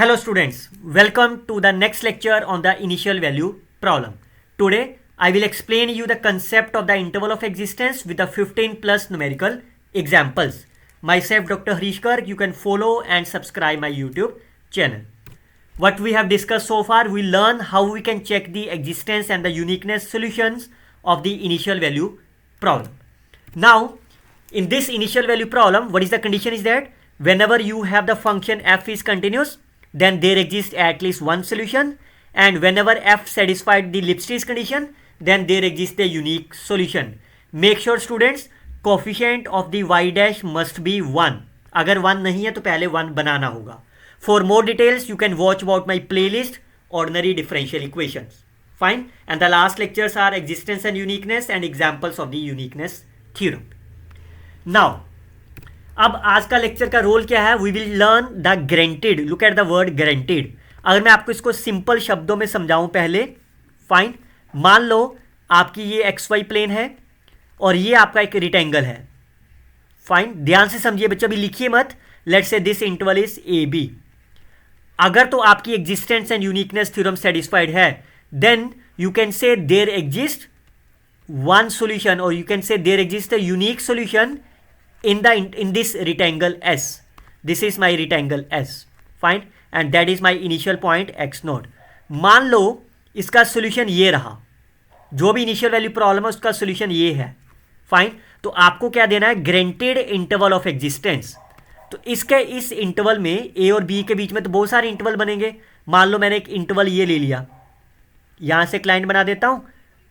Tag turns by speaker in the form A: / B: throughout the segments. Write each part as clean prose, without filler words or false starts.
A: Hello students, welcome to the next lecture on the initial value problem. Today I will explain you the concept of the interval of existence with the 15 plus numerical examples. Myself Dr. Harish Garg, you can follow and subscribe my YouTube channel. What we have discussed so far, we learn how we can check the existence and the uniqueness solutions of the initial value problem. Now in this initial value problem, what is the condition is that whenever you have the function f is continuous, then there exists at least one solution, and whenever f satisfied the Lipschitz condition, then there exists a unique solution. Make sure students, coefficient of the y dash must be 1. अगर 1 नहीं है तो पहले 1 बनाना होगा. For more details you can watch about my playlist ordinary differential equations. Fine. And the last lectures are existence and uniqueness and examples of the uniqueness theorem. Now अब आज का lecture का रोल क्या है? We will learn the guaranteed. Look at the word guaranteed. अगर मैं आपको इसको सिंपल शब्दों में समझाऊं पहले, फाइन. मान लो आपकी ये एक्स वाई प्लेन है और ये आपका एक रिटेंगल है. फाइन, ध्यान से समझिए बच्चों, अभी लिखिए मत. Let's say this interval is a b. अगर तो आपकी existence and uniqueness theorem satisfied है, then you can say there exist one solution, और you can say there exist a unique solution in this rectangle S. This is my rectangle S. Fine. And that is my initial point x naught. मान लो इसका solution ये रहा, जो भी initial value problem है उसका solution ये है. फाइन. तो आपको क्या देना है? Granted interval of existence. तो इसके इस इंटरवल में ए और बी के बीच में तो बहुत सारे इंटरवल बनेंगे. मान लो मैंने एक इंटरवल ये ले लिया, यहां से क्लाइंट बना देता हूं.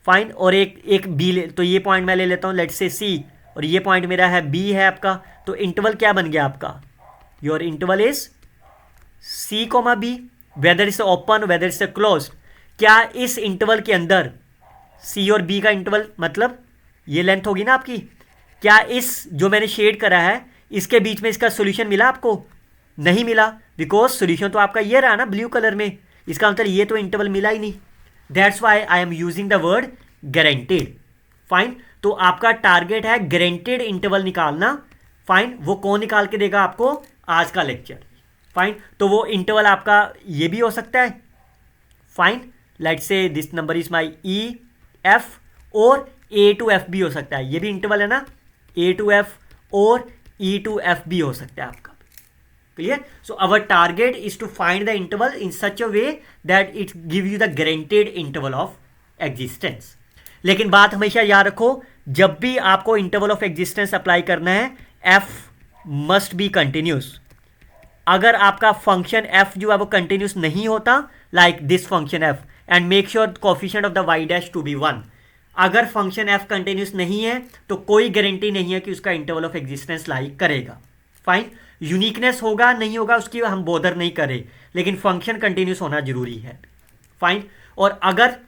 A: फाइन. और एक बी ले, तो ये पॉइंट मैं ले लेता हूं, लेट्स से सी, और ये पॉइंट मेरा है बी है आपका. तो इंटरवल क्या बन गया आपका? Your interval is c comma b, whether is open whether is close. क्या इस इंटरवल के अंदर सी और बी का इंटरवल, मतलब ये लेंथ होगी ना आपकी, क्या इस जो मैंने शेड करा है इसके बीच में इसका सोल्यूशन मिला आपको? नहीं मिला, बिकॉज सोल्यूशन तो आपका ये रहा ना ब्लू कलर में. इसका मतलब ये तो इंटरवल मिला ही नहीं. That's why I am using the word guaranteed. Fine. तो आपका टारगेट है ग्रेंटेड इंटरवल निकालना. फाइन. वो कौन निकाल के देगा आपको? आज का लेक्चर. फाइन. तो वो इंटरवल आपका ये भी हो सकता है. Fine. Let's say this number is my E F, और ए टू एफ भी हो सकता है. ये भी इंटरवल है ना, ए टू एफ और ई टू एफ भी हो सकता है आपका. Clear? So our target is to find the interval in such a way that it give you the guaranteed interval of existence. लेकिन बात हमेशा याद रखो, जब भी आपको इंटरवल ऑफ एग्जिस्टेंस अप्लाई करना है, एफ मस्ट बी कंटिन्यूस. अगर आपका फंक्शन एफ जो है वो कंटिन्यूस नहीं होता, like this function f, and make sure coefficient of the y dash to be 1. अगर फंक्शन एफ कंटिन्यूस नहीं है तो कोई गारंटी नहीं है कि उसका इंटरवल ऑफ एग्जिस्टेंस लाई करेगा. फाइन. यूनिकनेस होगा नहीं होगा उसकी हम बोदर नहीं करें, लेकिन फंक्शन कंटिन्यूस होना जरूरी है. फाइन. और अगर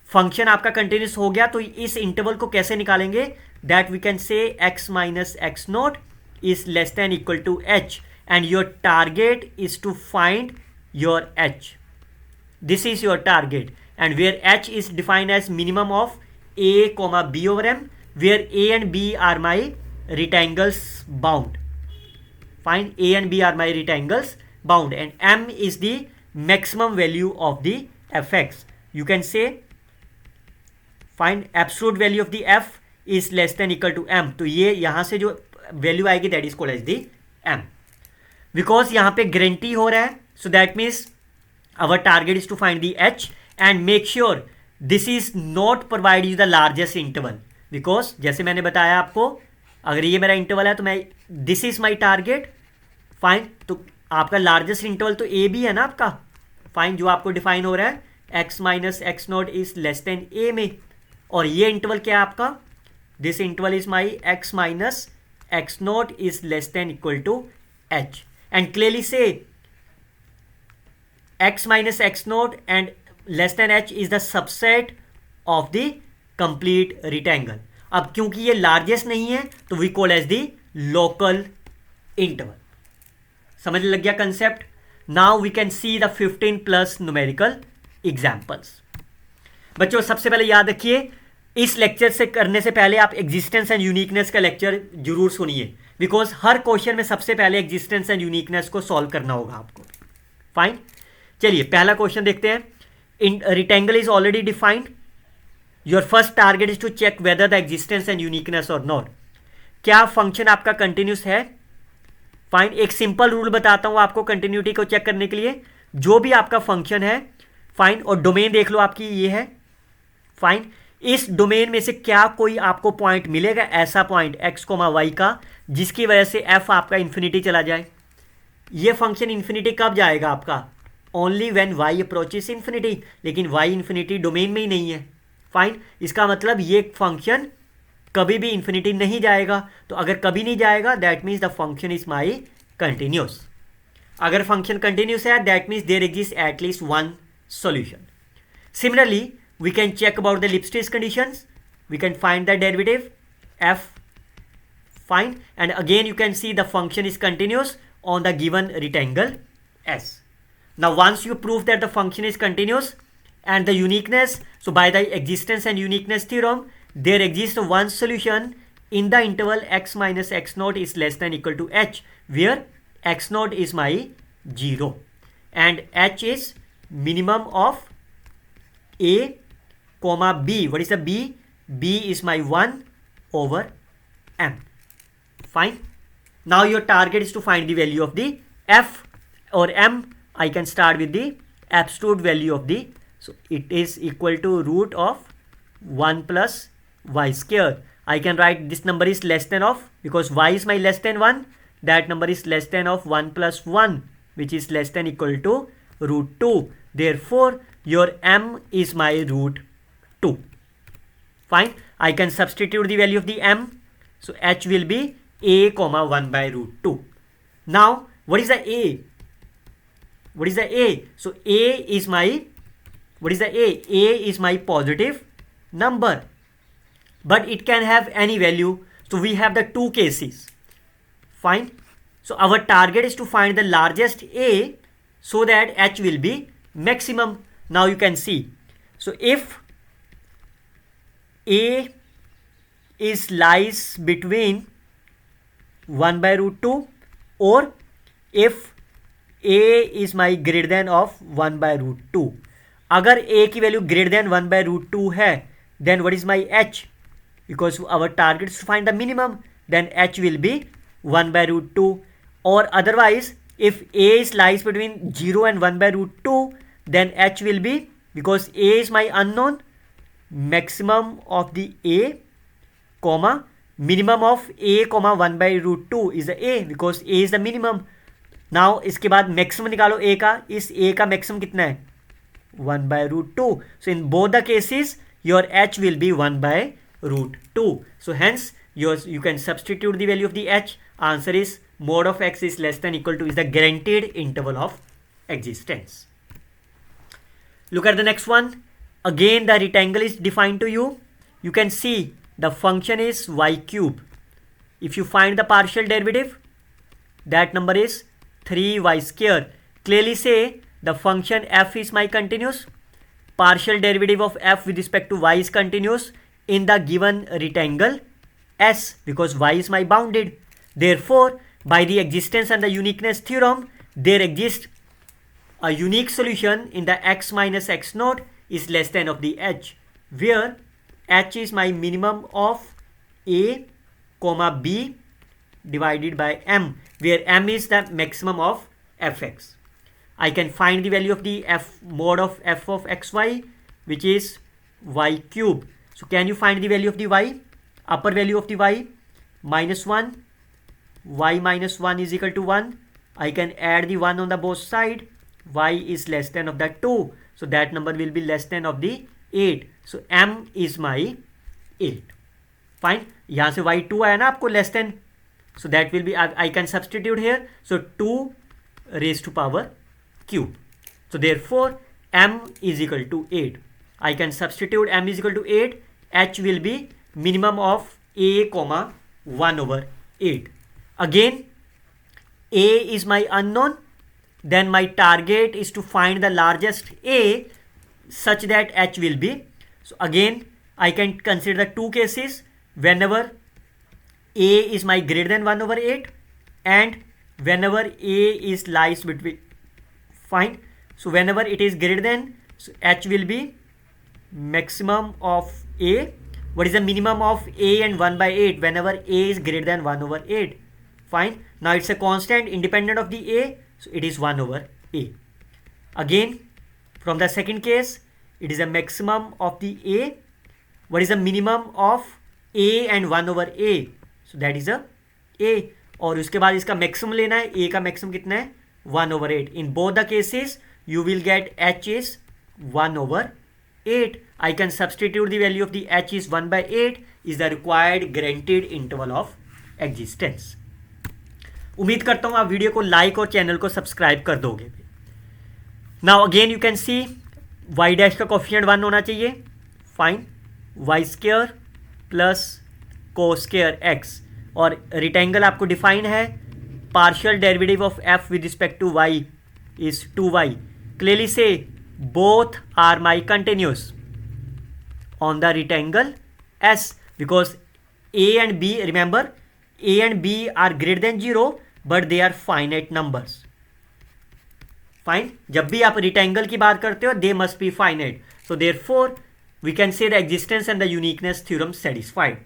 A: फंक्शन आपका कंटिन्यूस हो गया तो इस इंटरवल को कैसे निकालेंगे? That we can say x minus x not is less than equal to h, and your target is to find your h. This is your target, and where h is defined as minimum of a comma b over m, where a and b are my rectangles bound. Fine. a and b are my rectangles bound, and m is the maximum value of the fx. You can say find absolute value of the f is less than equal to m. तो ये यहां से जो value आएगी that is called as the m, because यहां पे guarantee हो रहा है. So that means our target is to find the h, and make sure this is not provide you the largest interval, because जैसे मैंने बताया आपको, अगर ये मेरा इंटरवल है तो मैं this is my target. Fine. तो आपका लार्जेस्ट इंटरवल तो ए बी है ना आपका. फाइन. जो आपको डिफाइन हो रहा है x minus x not is less than a में, और ये इंटरवल क्या है आपका? This interval is my x minus x not is less than equal to h, and clearly say x minus x naught and less than h is the subset of the complete rectangle. अब क्योंकि ये largest नहीं है तो we call as the local interval. समझ लग गया concept? Now we can see the 15 plus numerical examples. बच्चों सबसे पहले याद रखिए, इस लेक्चर से करने से पहले आप एग्जिस्टेंस एंड यूनिकनेस का लेक्चर जरूर सुनिए, बिकॉज हर क्वेश्चन में सबसे पहले एग्जिस्टेंस एंड यूनिकनेस को सॉल्व करना होगा आपको. फाइन, चलिए पहला क्वेश्चन देखते हैं. इन rectangle is already defined. Your first target is to check whether the existence and uniqueness or not. क्या फंक्शन आपका कंटिन्यूस है? फाइन, एक सिंपल रूल बताता हूं आपको कंटिन्यूटी को चेक करने के लिए. जो भी आपका फंक्शन है, फाइन, और डोमेन देख लो आपकी ये है. फाइन, इस डोमेन में से क्या कोई आपको पॉइंट मिलेगा, ऐसा पॉइंट एक्स कोमा वाई का, जिसकी वजह से एफ आपका इन्फिनिटी चला जाए. ये फंक्शन इन्फिनिटी कब जाएगा आपका? Only when y approaches infinity. लेकिन वाई इन्फिनिटी डोमेन में ही नहीं है. फाइन, इसका मतलब ये फंक्शन कभी भी इन्फिनिटी नहीं जाएगा. तो अगर कभी नहीं जाएगा that means the function is my continuous. अगर फंक्शन कंटिन्यूस है that means there exist at least one solution. Similarly we can check about the Lipschitz conditions. We can find the derivative f. Fine, and again you can see the function is continuous on the given rectangle S. Now once you prove that the function is continuous and the uniqueness, so by the existence and uniqueness theorem, there exists one solution in the interval x minus x naught is less than equal to h, where x naught is my 0 and h is minimum of a comma b. What is the b? B is my 1 over m. Fine. Now your target is to find the value of the f or m. I can start with the absolute value of the, so it is equal to root of 1 plus y square. I can write this number is less than of, because y is my less than 1, that number is less than of 1 plus 1, which is less than equal to root 2. Therefore your m is my root 2. Fine, I can substitute the value of the m, so h will be a comma 1 by root 2. Now what is the a? What is the a? So a is my, what is the a? A is my positive number, but it can have any value. So we have the two cases. Fine, so our target is to find the largest a so that h will be maximum. Now you can see, so if a is lies between 1 by root 2, or if a is my greater than of 1 by root 2. अगर a की value greater than 1 by root 2 है, then what is my h? Because our target is to find the minimum, then h will be 1 by root 2. Or otherwise, if a is lies between 0 and 1 by root 2, then h will be, because a is my unknown, maximum of the a comma minimum of a comma 1 by root 2 is the a, because a is the minimum. Now इसके बाद maximum निकालो a का. इस a का maximum कितना है? 1 by root 2. So in both the cases your h will be 1 by root 2. So hence you can substitute the value of the h. Answer is mod of x is less than equal to is the guaranteed interval of existence. Look at the next one. Again the rectangle is defined to you. You can see the function is y cube. If you find the partial derivative, that number is 3y square. Clearly say the function f is my continuous. Partial derivative of f with respect to y is continuous in the given rectangle S, because y is my bounded. Therefore by the existence and the uniqueness theorem, there exists a unique solution in the x minus x naught is less than of the h, where h is my minimum of a comma b divided by m, where m is the maximum of fx. I can find the value of the f mod of f of xy, which is y cube. So can you find the value of the y? Upper value of the y minus 1, y minus 1 is equal to 1. I can add the 1 on the both side. Y is less than of the 2, so that number will be less than of the 8. So m is my 8. Fine, यहाँ से y2 आया ना आपको less than, so that will be, I can substitute here, so 2 raised to power cube. So therefore m is equal to 8. I can substitute m is equal to 8. H will be minimum of a comma 1 over 8. Again a is my unknown, then my target is to find the largest a such that h will be, so again I can consider the two cases whenever a is my greater than 1 over 8 and whenever a is lies between Fine. So whenever it is greater than, so h will be maximum of a. What is the minimum of a and 1 by 8 whenever a is greater than 1 over 8? Fine. Now it's a constant independent of the a, so it is 1 over a. Again, from the second case, it is a maximum of the a. What is the minimum of a and 1 over a? So that is a a. और उसके बाद इसका maximum लेना है. a का maximum कितना है? 1 over 8. In both the cases, you will get h is 1 over 8. I can substitute the value of the h is 1 by 8 is the required guaranteed interval of existence. उम्मीद करता हूँ आप video को like और channel को subscribe कर दोगे. Now again you can see y dash का कोफिशिएंट 1 होना चाहिए. Fine. y square plus cos square x और रिक्टेंगल आपको डिफाइन है. Partial derivative of f with respect to y is 2y. Clearly से both are my continuous on the rectangle S because a and b, remember a and b are greater than 0 but they are finite numbers. Fine. जब भी आप rectangle की बात करते हो they must be finite. So therefore we can say the existence and the uniqueness theorem satisfied.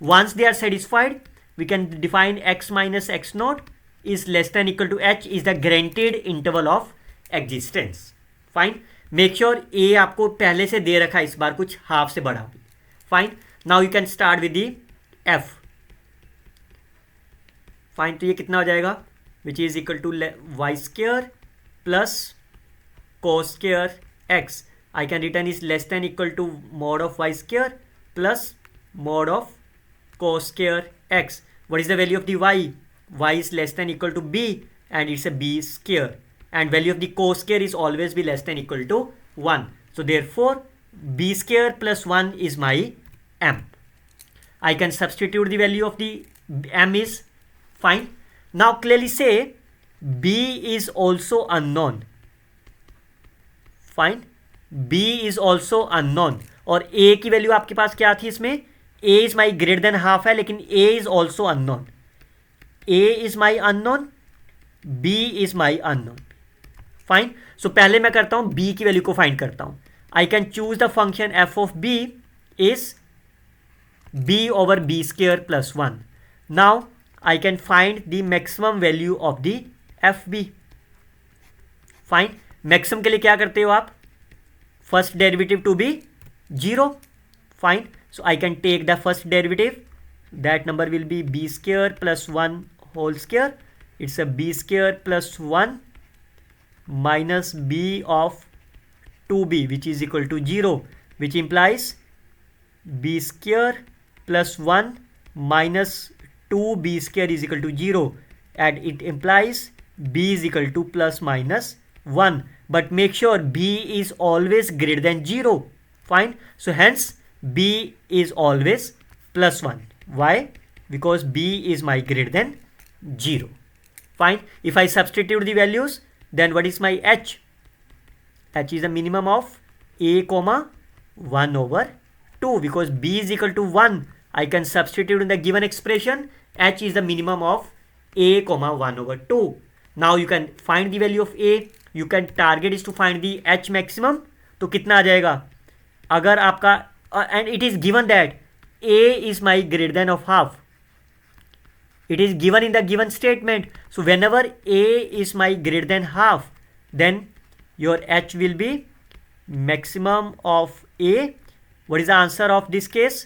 A: Once they are satisfied, we can define x minus x naught is less than equal to h is the guaranteed interval of existence. Fine. Make sure a आपको पहले से दे रखा है, इस बार कुछ half से बढ़ा. Fine. Now you can start with the f. Fine. तो ये कितना हो जाएगा? Which is equal to y square plus cos square x. I can return is less than equal to mod of y square plus mod of cos square x. What is the value of the y? Y is less than equal to b and it's a b square and value of the cos square is always be less than equal to 1. So therefore b square plus 1 is my m. I can substitute the value of the m is fine. Now clearly say b is also unknown. Fine. b is also unknown और a की value आपके पास क्या थी इसमें? a is my greater than half है लेकिन a is also unknown. a is my unknown, b is my unknown. Fine. So पहले मैं करता हूं b की वैल्यू को फाइंड करता हूं. I can choose the function f of b is b over b square plus 1. Now I can find the maximum value of the f b. Fine. Maximum के लिए क्या करते हो आप? First derivative to be 0. Fine. So I can take the first derivative. That number will be b square plus 1 whole square. It's a b square plus 1 minus b of 2b which is equal to 0, which implies b square plus 1 minus 2b square is equal to 0 and it implies b is equal to plus minus 1. But make sure b is always greater than 0. Fine. So hence b is always plus 1. Why? Because b is my greater than 0. Fine. If I substitute the values, then what is my h? H is the minimum of a comma 1 over 2 because b is equal to 1. I can substitute in the given expression. H is the minimum of a comma 1 over 2. Now you can find the value of a. You can target is to find the h maximum. तो कितना आ जाएगा? अगर आपका and it is given that a is my greater than of half. It is given in the given statement. So whenever a is my greater than half, then your h will be maximum of a. What is the answer of this case?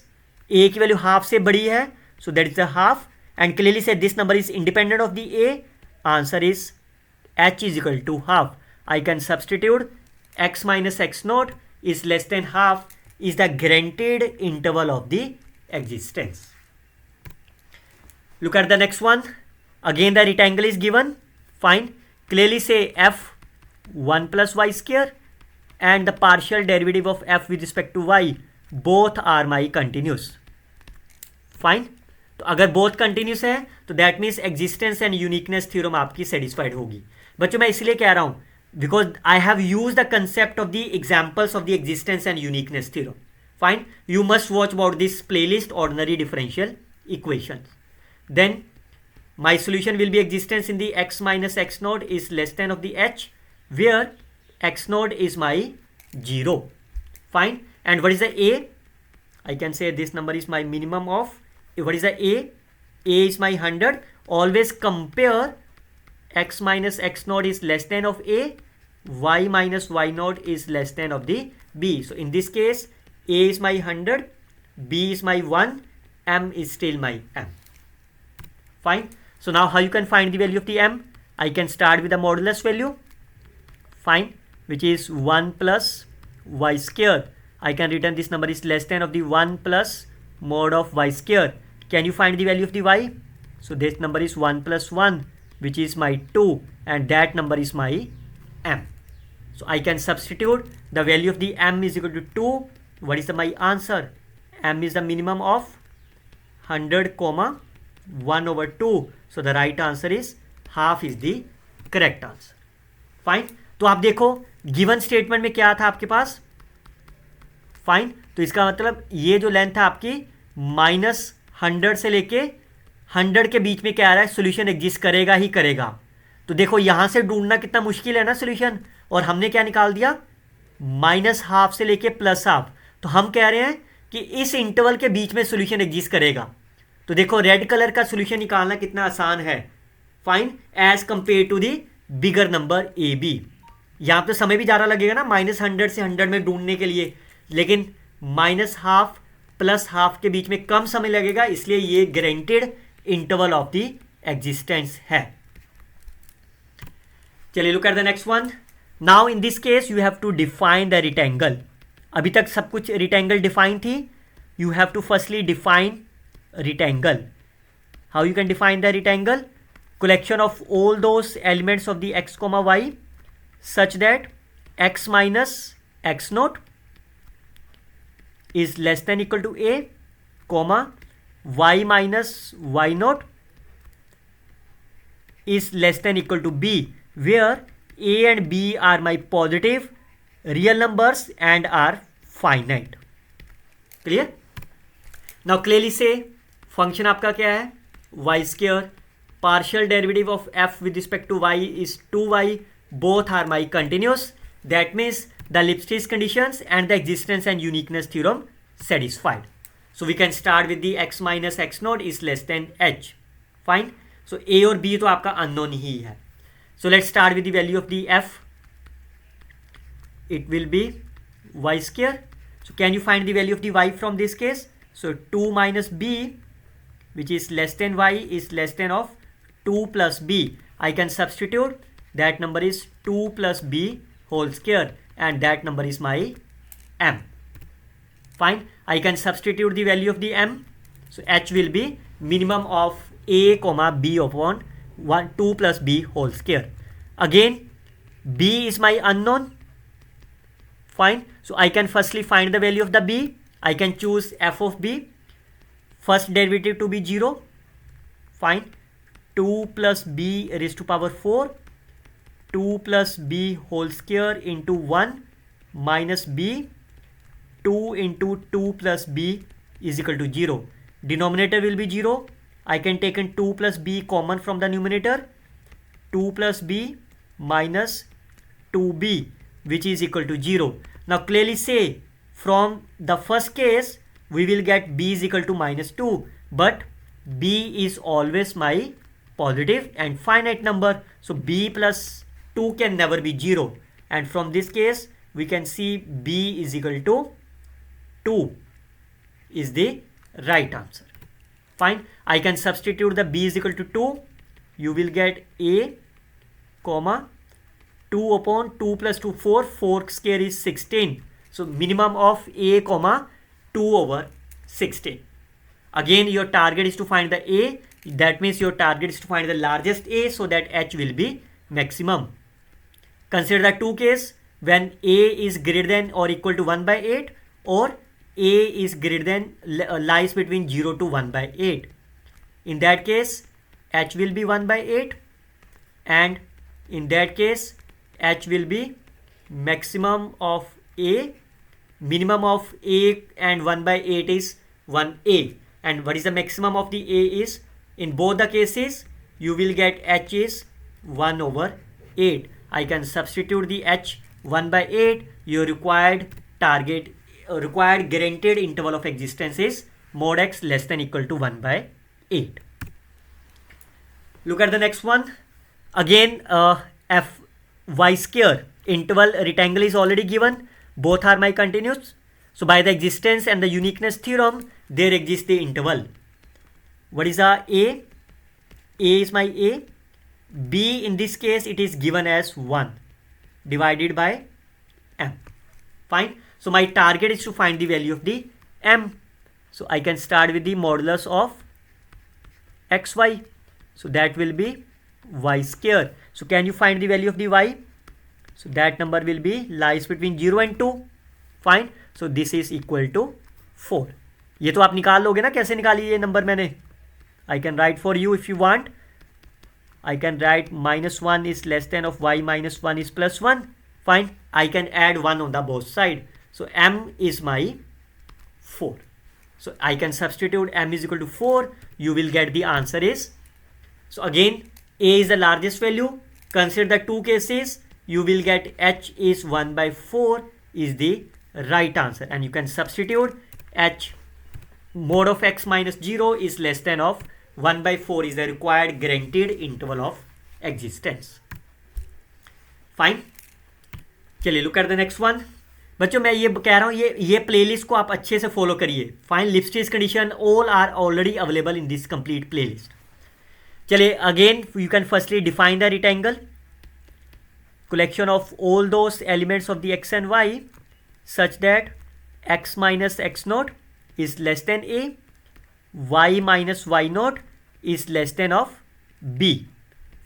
A: a की value half से बड़ी है, so that is the half. And clearly say this number is independent of the a. Answer is h is equal to half. I can substitute x minus x naught is less than half is the guaranteed interval of the existence. Look at the next one. Again the rectangle is given. Fine. Clearly say f 1 plus y square and the partial derivative of f with respect to y both are my continuous. Fine. तो अगर both continuous है तो that means existence and uniqueness theorem आपकी satisfied होगी. बच्चों मैं इसलिए कह रहा हूँ because I have used the concept of the examples of the existence and uniqueness theorem. Fine. You must watch about this playlist ordinary differential equations. Then my solution will be existence in the x minus x naught is less than of the h where x naught is my 0. Fine. And what is the a? I can say this number is my minimum of, what is the a? A is my 100. Always compare x minus x naught is less than of a, y minus y naught is less than of the b. So in this case, a is my 100, b is my 1, m is still my m. Fine. So now how you can find the value of the m? I can start with the modulus value. Fine. Which is 1 plus y square. I can return this number is less than of the 1 plus mod of y square. Can you find the value of the y? So this number is 1 plus 1, which is my 2, and that number is my m. So I can substitute the value of the m is equal to 2. What is my answer? M is the minimum of 100, 1 over 2. So the right answer is half is the correct answer. Fine. तो आप देखो given statement में क्या था आपके पास. Fine. तो इसका मतलब ये जो लेंथ है आपकी -100 से लेके 100 के बीच में क्या आ रहा है, सोल्यूशन एग्जिस्ट करेगा ही करेगा. तो देखो यहां से ढूंढना कितना मुश्किल है ना सोल्यूशन, और हमने क्या निकाल दिया -½ से लेके +½ तो हम कह रहे हैं कि इस इंटरवल के बीच में सोल्यूशन एग्जिस्ट करेगा. तो देखो रेड कलर का सोल्यूशन निकालना कितना आसान है. Fine. As compare to the bigger number a b. यहां पे समय भी ज़्यादा लगेगा ना -100 से 100 में ढूंढने के लिए, लेकिन -½ +½ के बीच में कम समय लगेगा, इसलिए ये guaranteed interval of the existence है. चलिए look at the next one. Now in this case you have to define the rectangle. अभी तक सब कुछ रिटेंगल डिफाइन थी. You have to firstly define rectangle. How you can define the rectangle? collection of all those elements of the x comma y such that x minus x naught is less than equal to a, comma y minus y naught is less than equal to b, where a and b are my positive real numbers and are finite. Clear? Now clearly say function आपका क्या है, y square. Partial derivative of f with respect to y is 2y. Both are my continuous. That means the Lipschitz conditions and the existence and uniqueness theorem satisfied. So we can start with the x minus x naught is less than h. Fine. So a और b तो आपका unknown ही है. So let's start with the value of the f. It will be y square. So can you find the value of the y from this case? So 2 minus b, which is less than y, is less than of 2 plus b. I can substitute that number is 2 plus b whole square, and that number is my m. Fine. I can substitute the value of the m. So h will be minimum of a comma b upon 2 plus b whole square. Again b is my unknown. Fine. So I can firstly find the value of the b. I can choose f of b. First derivative to be 0. Fine. 2 plus b raised to power 4, 2 plus b whole square into 1 minus b, 2 into 2 plus b is equal to 0. Denominator will be 0. I can take in 2 plus b common from the numerator. 2 plus b minus 2b, which is equal to 0. Now clearly say from the first case we will get b is equal to -2, but b is always my positive and finite number, so b plus 2 can never be 0, and from this case we can see b is equal to 2 is the right answer. Fine. I can substitute the b is equal to 2. You will get a comma 2 upon 2 plus 2 4, 4 square is 16, so minimum of a comma 2 over 16. Again your target is to find the a. That means your target is to find the largest a so that h will be maximum. Consider the two case when a is greater than or equal to 1 by 8, or a is greater than lies between 0 to 1 by 8. In that case h will be 1 by 8, and in that case h will be maximum of a. Minimum of a and 1 by 8 is 1a, and what is the maximum of the a is, in both the cases you will get h is 1 over 8. I can substitute the h 1 by 8. Your required guaranteed interval of existence is mod x less than equal to 1 by 8. Look at the next one. Again, f y square interval rectangle is already given. Both are my continuous. So by the existence and the uniqueness theorem, there exists the interval. What is our a? A is my a. B in this case it is given as 1 divided by m. Fine. So my target is to find the value of the m. So I can start with the modulus of xy. So that will be y square. So can you find the value of the y? So that number will be lies between 0 and 2. Fine. So this is equal to 4. ये तो आप निकाल लोगे ना, कैसे निकाली ये number मैंने? I can write for you if you want. I can write -1 is less than of y minus 1 is plus 1. Fine. I can add 1 on the both side. So m is my 4. So I can substitute m is equal to 4. You will get the answer is. So again, a is the largest value. Consider the two cases. You will get h is 1 by 4 is the right answer. And you can substitute h mod of x minus 0 is less than of 1 by 4 is the required guaranteed interval of existence. Fine. चलिए look at the next one. बच्चों मैं ये कह रहा हूँ, ये playlist को आप अच्छे से फॉलो करिए. Fine. Lipschitz condition all are already available in this complete playlist. चलिए again you can firstly define the rectangle. collection of all those elements of the x and y such that x minus x naught is less than a, y minus y naught is less than of b.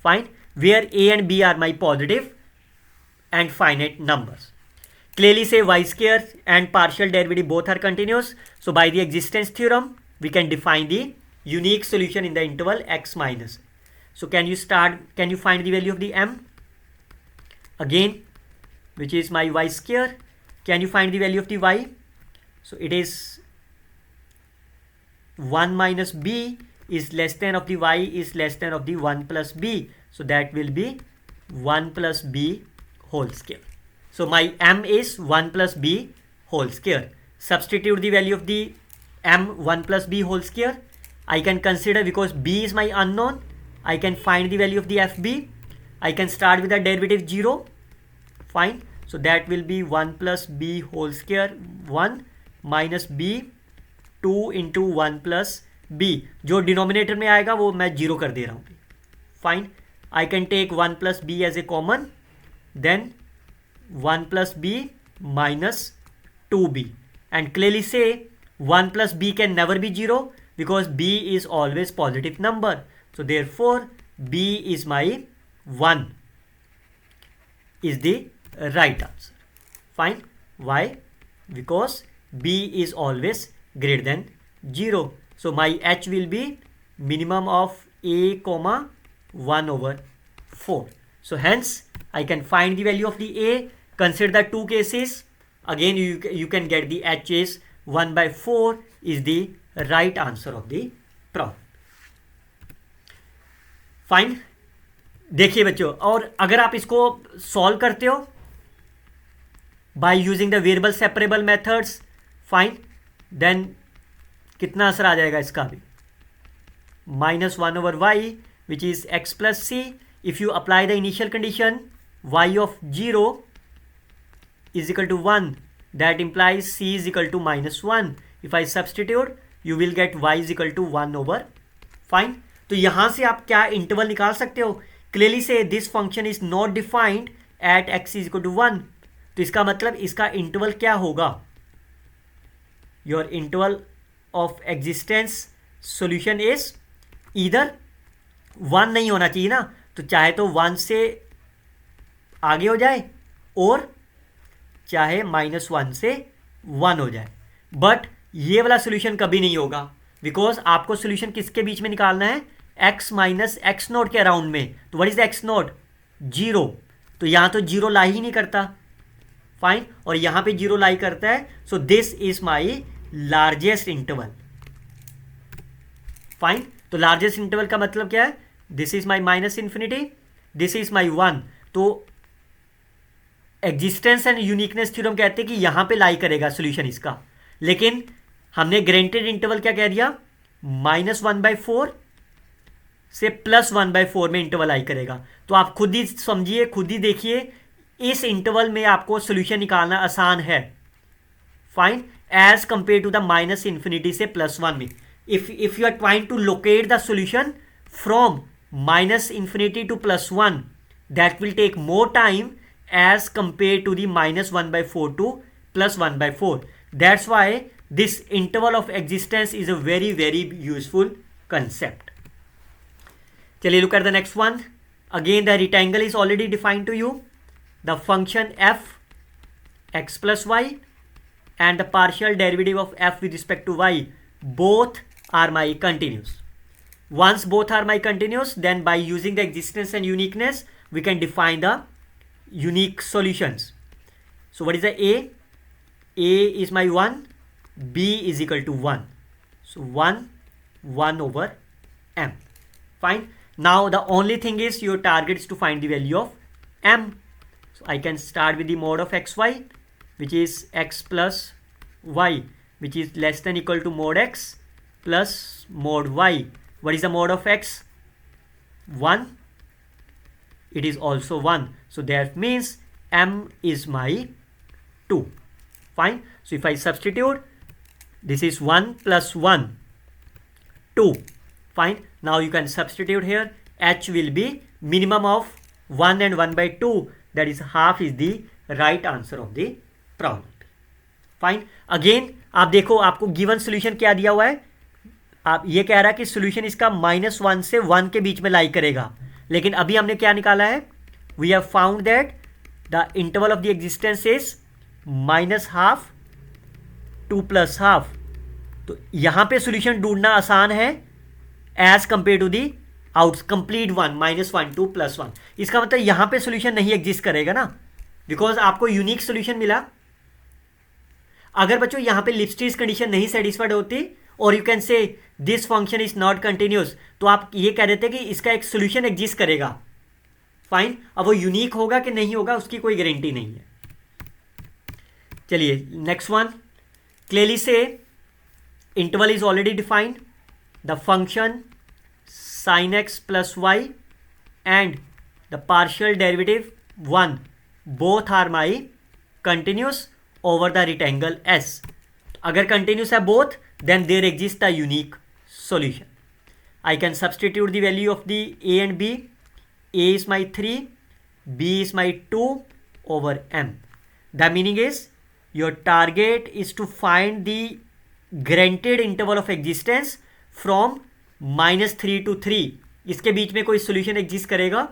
A: Fine. Where a and b are my positive and finite numbers. Clearly say y square and partial derivative both are continuous. So by the existence theorem we can define the unique solution in the interval x minus. So can you find the value of the m? Again, which is my y square. Can you find the value of the y? So it is 1 minus b is less than of the y is less than of the 1 plus b. So that will be 1 plus b whole square. So my m is 1 plus b whole square. Substitute the value of the m 1 plus b whole square. I can consider, because b is my unknown, I can find the value of the fb. I can start with the derivative 0. Fine. So that will be 1 plus b whole square 1 minus b 2 into 1 plus b. जो denominator में आएगा वो मैं 0 कर दे रहा हूँ. Fine. I can take 1 plus b as a common. Then 1 plus b minus 2b. And clearly say 1 plus b can never be 0 because b is always positive number. So therefore b is my 1 is the right answer. Fine. Why? Because b is always greater than 0. So my h will be minimum of a comma 1 over 4. So hence I can find the value of the a. Consider the two cases. Again you can get the h is 1 by 4 is the right answer of the problem. Fine. देखिए बच्चों, और अगर आप इसको solve करते हो by using the variable separable methods, fine, then कितना असर आ जाएगा इसका भी. -1 over y which is x plus c. If you apply the initial condition y of 0 is equal to 1, that implies c is equal to -1. If I substitute you will get y is equal to 1 over. Fine. तो यहां से आप क्या interval निकाल सकते हो. Clearly से this function is not defined at x is equal to 1. तो इसका मतलब इसका इंटरवल क्या होगा. Your interval of existence solution is either 1 नहीं होना चाहिए ना, तो चाहे तो 1 से आगे हो जाए और चाहे -1 से 1 हो जाए. बट ये वाला सॉल्यूशन कभी नहीं होगा बिकॉज आपको सॉल्यूशन किसके बीच में निकालना है, x माइनस एक्स नोट के अराउंड में. तो what is the x note, 0. तो यहां तो 0 लाई ही नहीं करता. फाइन. और यहां पे 0 लाई करता है. So this is my largest interval. Fine. तो लार्जेस्ट इंटरवल का मतलब क्या है, this is my -∞, this is my 1. तो एग्जिस्टेंस एंड यूनिकनेस थ्योरम कहते हैं कि यहाँ पे लाई करेगा सोल्यूशन इसका, लेकिन हमने ग्रेंटेड इंटरवल क्या कह दिया, -1/4 से +1/4 में इंटरवल लाई करेगा। तो आप खुद ही समझिए, खुद ही देखिए, इस इंटरवल में आपको सोल्यूशन निकालना आसान है, fine, as compare to the -∞ से +1 में। if you are trying to locate the solution from -∞ to +1, that will take more time as compared to the -1/4 to +1/4. That's why this interval of existence is a very very useful concept. चलिए look at the next one. Again the rectangle is already defined to you. The function f x plus y and the partial derivative of f with respect to y both are my continuous. Once both are my continuous, then by using the existence and uniqueness we can define the unique solutions. So what is the a? A is my 1, b is equal to 1, so 1 over m. Fine. Now the only thing is your target is to find the value of m. So I can start with the mode of xy, which is x plus y, which is less than equal to mode x plus mode y. What is the mode of x? 1. It is also 1. So that means m is my 2. Fine. So if I substitute, this is 1 plus 1, 2. Fine. Now you can substitute here. H will be minimum of 1 and 1/2. That is half is the right answer of the problem. Fine. Again आप देखो, आपको given solution क्या दिया हुआ है, आप ये कह रहा है कि सोल्यूशन इसका -1 से 1 के बीच में लाई करेगा, लेकिन अभी हमने क्या निकाला है, we have found that the interval of the existence is -½ to +½ तो यहां पे सोल्यूशन ढूंढना आसान है as compare to the out complete one -1 to +1। इसका मतलब यहां पे सोल्यूशन नहीं एग्जिस्ट करेगा ना, बिकॉज आपको यूनिक सोल्यूशन मिला। अगर बच्चों यहां पे लिपस्टिस कंडीशन नहीं सेटिस्फाइड होती और यू कैन से this function is not continuous, तो आप ये कह देते कि इसका एक सोल्यूशन एग्जिस्ट करेगा, फाइन। अब वो यूनिक होगा कि नहीं होगा उसकी कोई गारंटी नहीं है। चलिए नेक्स्ट वन, क्लियरली से interval is already defined, the function sin x plus y and the partial derivative 1 both are my continuous over the rectangle S. अगर continuous है both, then there exists a unique solution. I can substitute the value of the a and b. A is my 3, b is my 2 over m. The meaning is your target is to find the granted interval of existence from -3 to 3। इसके बीच में कोई solution exist करेगा,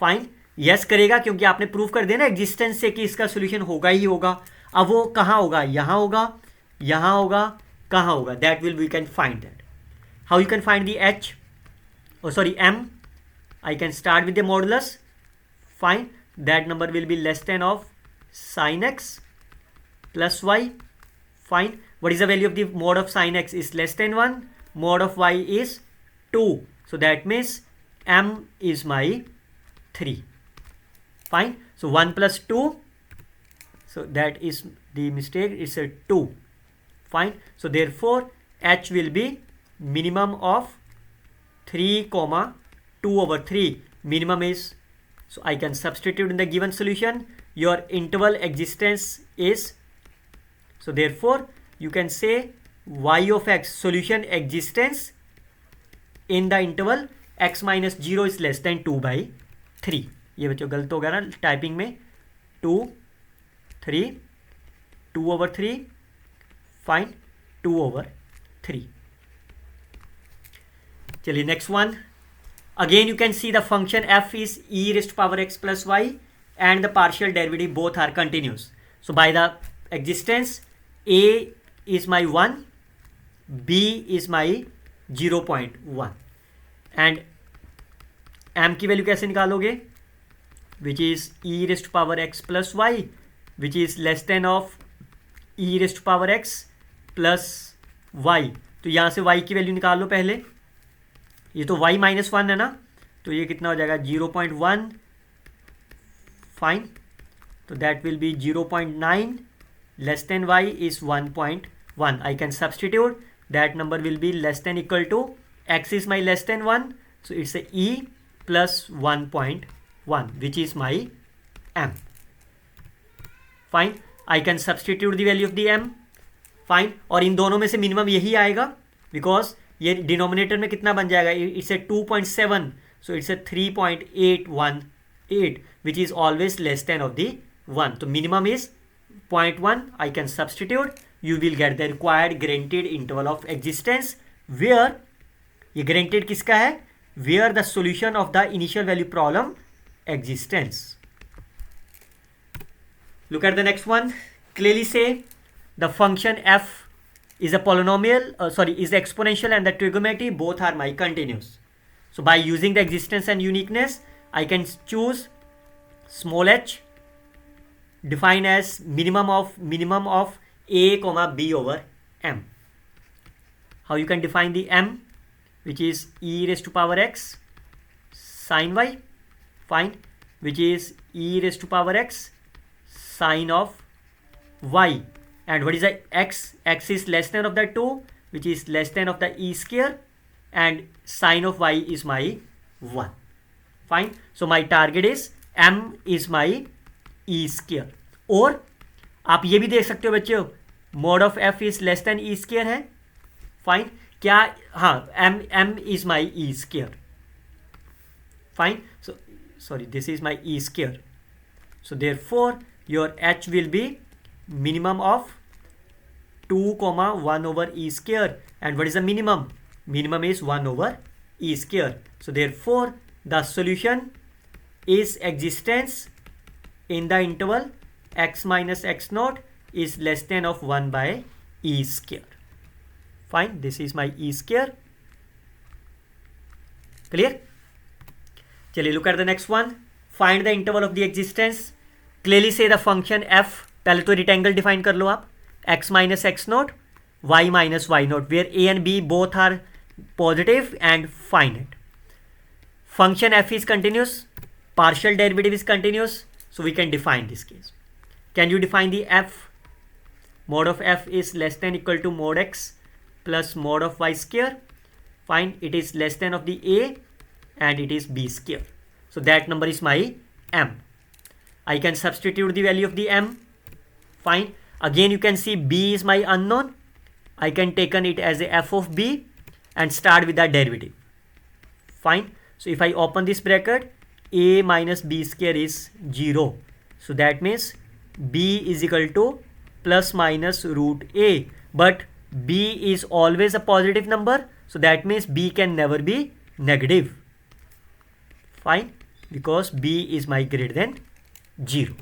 A: fine, yes करेगा, क्योंकि आपने prove कर दिया ना एग्जिस्टेंस से कि इसका सोल्यूशन होगा ही होगा। अब वो कहाँ होगा, यहाँ होगा, यहाँ होगा, कहाँ होगा, that will we can find that. How you can find the h, oh sorry m, I can start with the modulus, fine, that number will be less than of sin x plus y, fine। what is the value of the mode of sin x is less than 1, mode of y is 2, so that means m is my 3, fine। so 1 plus 2, so that is the mistake, it's a 2, fine। so therefore h will be minimum of 3, 2 over 3, minimum is, so I can substitute in the given solution, your interval existence is, so therefore you can say y of x solution existence in the interval x minus 0 is less than 2/3। ये बच्चों गलत हो गया ना typing में, 2, 3, 2 over 3, fine, 2 over 3। चलिए next one, again you can see the function f is e raised to power x plus y and the partial derivative both are continuous। so by the existence a is my 1, b is my 0.1 and m की value कैसे निकालोगे, which is e raised to power x plus y which is less than of e raised to power x plus y। तो यहाँ से y की value निकाल लो पहले, ये तो y -1 है ना, तो ये कितना हो जाएगा 0.1, fine. So that will be 0.9 less than y is 1.1. I can substitute. That number will be less than equal to x is my less than 1. So it's a e plus 1.1 which is my m. Fine. I can substitute the value of the m. Fine. और इन दोनों में से minimum यही आएगा because ये denominator में कितना बन जाएगा, it's a 2.7, so it's a 3.818 which is always less than of the 1. तो minimum is 0.1. I can substitute. You will get the required guaranteed interval of existence where, ये ग्रेंटेड किसका है, where the solution of the initial value problem existence. Look at the next one. Clearly say the function f is a polynomial, is exponential and the trigonometry both are my continuous. So by using the existence and uniqueness, I can choose small h defined as minimum of a comma b over m. How you can define the m, which is e raised to power x sin y, fine, which is e raised to power x sin of y, and what is the x, x is less than of the 2 which is less than of the e square, and sin of y is my 1. Fine. So my target is m is my e square. और आप ये भी देख सकते हो बच्चों, mod of f is less than e square है. Fine. क्या, हाँ, m is my e square. Fine. So sorry, this is my e square. So therefore your h will be minimum of 2 comma 1 over e square, and what is the minimum? Minimum is 1 over e square. So therefore the solution is existence in the interval x minus x naught is less than of 1 by e square. Fine. This is my e square. Clear? चलिए look at the next one. Find the interval of the existence. Clearly say the function f. पहले तो rectangle define कर लो आप. x minus x naught, y minus y naught, where a and b both are positive and finite. Function f is continuous. Partial derivative is continuous. So we can define this case. Can you define the f? Mod of f is less than equal to mod x plus mod of y square. Fine. It is less than of the a and it is b square. So that number is my m. I can substitute the value of the m. Fine. Again you can see b is my unknown. I can taken it as a f of b and start with the derivative. Fine. So if I open this bracket, a minus b square is 0. So that means b is equal to plus minus root a. But b is always a positive number. So that means b can never be negative. Fine. Because b is my greater than 0.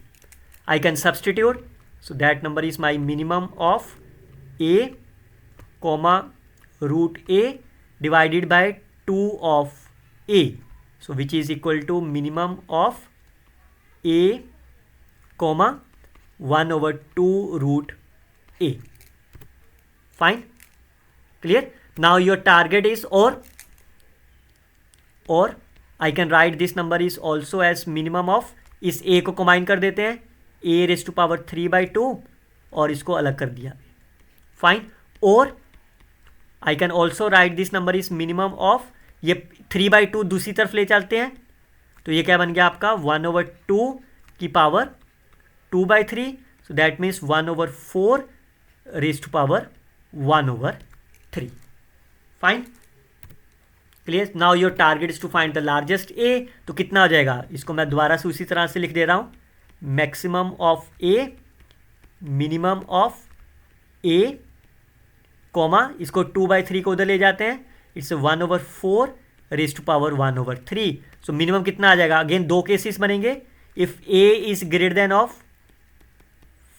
A: I can substitute. So that number is my minimum of a comma root a divided by 2 of a. So which is equal to minimum of a comma 1 over 2 root a. Fine. Clear? Now your target is or I can write this number is also as minimum of, इस a को combine कर देते हैं, a raise to power 3/2 और इसको अलग कर दिया. फाइन. और I can also right this number is minimum of, ये 3/2 दूसरी तरफ ले चलते हैं तो ये क्या बन गया आपका 1/2 की power 2/3. So that means 1/4 raise to power 1/3. Fine. Clear. Now your target is to find the largest a. तो कितना हो जाएगा, इसको मैं दोबारा से उसी तरह से लिख दे रहा हूं. Maximum of a, minimum of a comma, इसको 2/3 को उधर ले जाते हैं, it's 1/4 raise to power 1/3. So minimum कितना आ जाएगा. अगेन दो केसेस बनेंगे, if a is greater than of,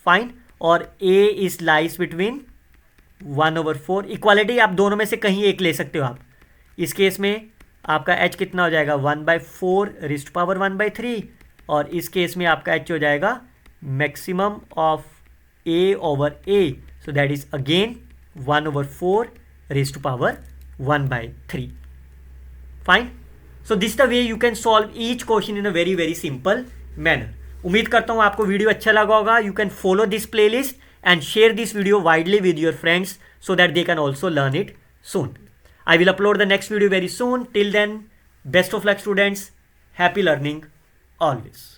A: fine, और a is lies between 1/4. Equality आप दोनों में से कहीं एक ले सकते हो आप. इस केस में आपका h कितना हो जाएगा 1/4 रेज टू पावर 1/3, और इस केस में आपका h हो जाएगा maximum of a over a. So that is again 1/4 raise to power 1/3. Fine. So this is the way you can solve each question in a very simple manner. उम्मीद करता हूँ आपको वीडियो अच्छा लगा होगा. You can follow this playlist and share this video widely with your friends so that they can also learn it soon. I will upload the next video very soon. Till then, best of luck students. Happy learning always.